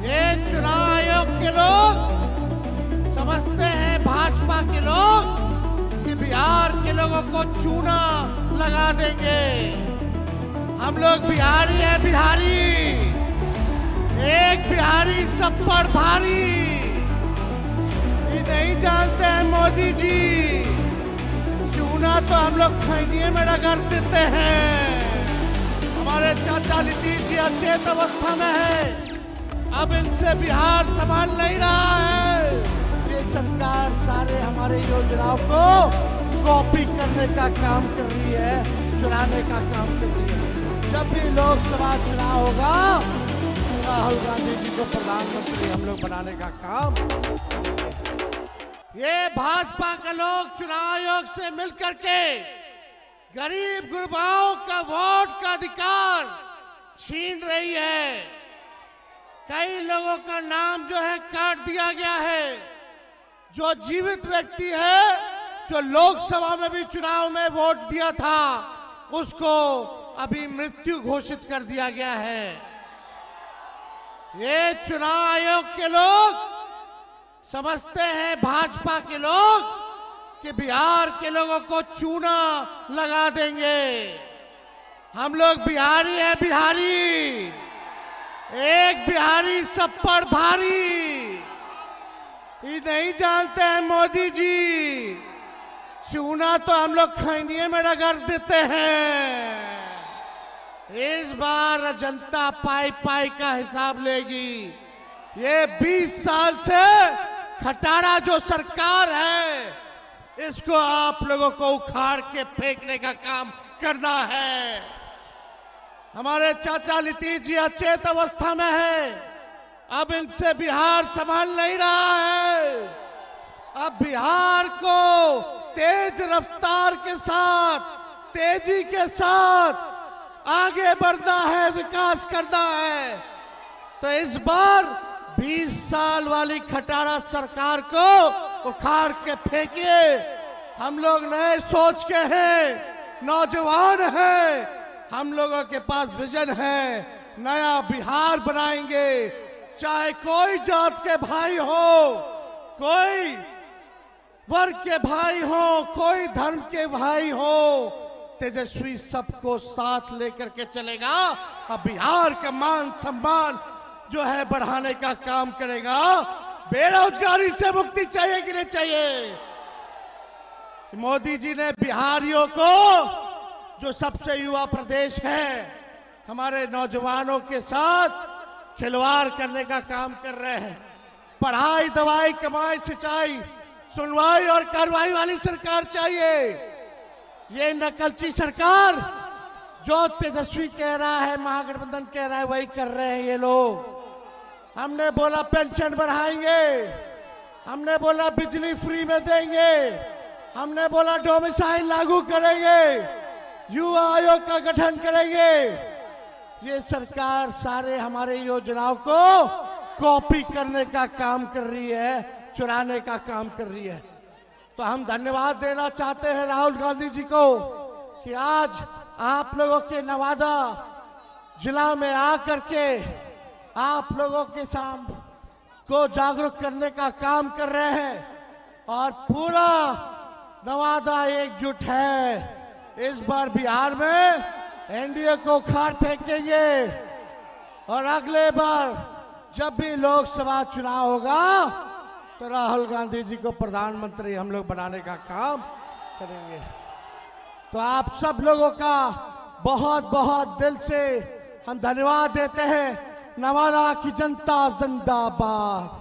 ये चुनाव आयोग के लोग समझते हैं, भाजपा के लोग, कि बिहार के लोगों को चूना लगा देंगे। हम लोग बिहारी हैं, बिहारी। एक बिहारी सब पर भारी। ये नहीं जानते हैं मोदी जी, चूना तो हम लोग खैनिये में रगड़ देते हैं। हमारे चाचा नीतीश जी अचेत अवस्था में है, अब इनसे बिहार संभाल नहीं रहा है। ये सरकार सारे हमारे योजनाओं को कॉपी करने का काम कर रही है, चुराने का काम कर रही है। जब भी लोकसभा चुनाव होगा, राहुल गांधी जी को प्रधानमंत्री हम लोग बनाने का काम। ये भाजपा के लोग चुनाव आयोग से मिलकर के गरीब गुरबाओं का वोट का अधिकार छीन रही है। कई लोगों का नाम जो है काट दिया गया है। जो जीवित व्यक्ति है, जो लोकसभा में भी चुनाव में वोट दिया था, उसको अभी मृत्यु घोषित कर दिया गया है। ये चुनाव आयोग के लोग समझते हैं, भाजपा के लोग, कि बिहार के लोगों को चूना लगा देंगे। हम लोग बिहारी हैं, बिहारी। एक बिहारी सब पर भारी। ये नहीं जानते हैं मोदी जी, चूना तो हम लोग खैनिये में रगड़ देते हैं। इस बार जनता पाई पाई का हिसाब लेगी। ये 20 साल से खटारा जो सरकार है, इसको आप लोगों को उखाड़ के फेंकने का काम करना है। हमारे चाचा नीतीश जी अचेत अवस्था में है, अब इनसे बिहार संभाल नहीं रहा है। अब बिहार को तेज रफ्तार के साथ, तेजी के साथ आगे बढ़ना है, विकास करना है। तो इस बार 20 साल वाली खटारा सरकार को उखाड़ के फेंकिए। हम लोग नए सोच के हैं, नौजवान हैं। हम लोगों के पास विजन है, नया बिहार बनाएंगे। चाहे कोई जात के भाई हो, कोई वर्ग के भाई हो, कोई धर्म के भाई हो, तेजस्वी सबको साथ लेकर के चलेगा। अब बिहार का मान सम्मान जो है बढ़ाने का काम करेगा। बेरोजगारी से मुक्ति चाहिए कि नहीं चाहिए? मोदी जी ने बिहारियों को, जो सबसे युवा प्रदेश है, हमारे नौजवानों के साथ खिलवाड़ करने का काम कर रहे हैं। पढ़ाई, दवाई, कमाई, सिंचाई, सुनवाई और कार्रवाई वाली सरकार चाहिए। ये नकलची सरकार, जो तेजस्वी कह रहा है, महागठबंधन कह रहा है, वही कर रहे हैं ये लोग। हमने बोला पेंशन बढ़ाएंगे, हमने बोला बिजली फ्री में देंगे, हमने बोला डोमिसाइल लागू करेंगे, युवा आयोग का गठन करेंगे। ये सरकार सारे हमारे योजनाओं को कॉपी करने का काम कर रही है, चुराने का काम कर रही है। तो हम धन्यवाद देना चाहते हैं राहुल गांधी जी को कि आज आप लोगों के नवादा जिला में आकर के आप लोगों के सामने को जागरूक करने का काम कर रहे हैं और पूरा नवादा एकजुट है। इस बार बिहार में एनडीए को उखाड़ फेंकेंगे और अगले बार जब भी लोकसभा चुनाव होगा तो राहुल गांधी जी को प्रधानमंत्री हम लोग बनाने का काम करेंगे। तो आप सब लोगों का बहुत बहुत दिल से हम धन्यवाद देते हैं। नवादा की जनता जिंदाबाद।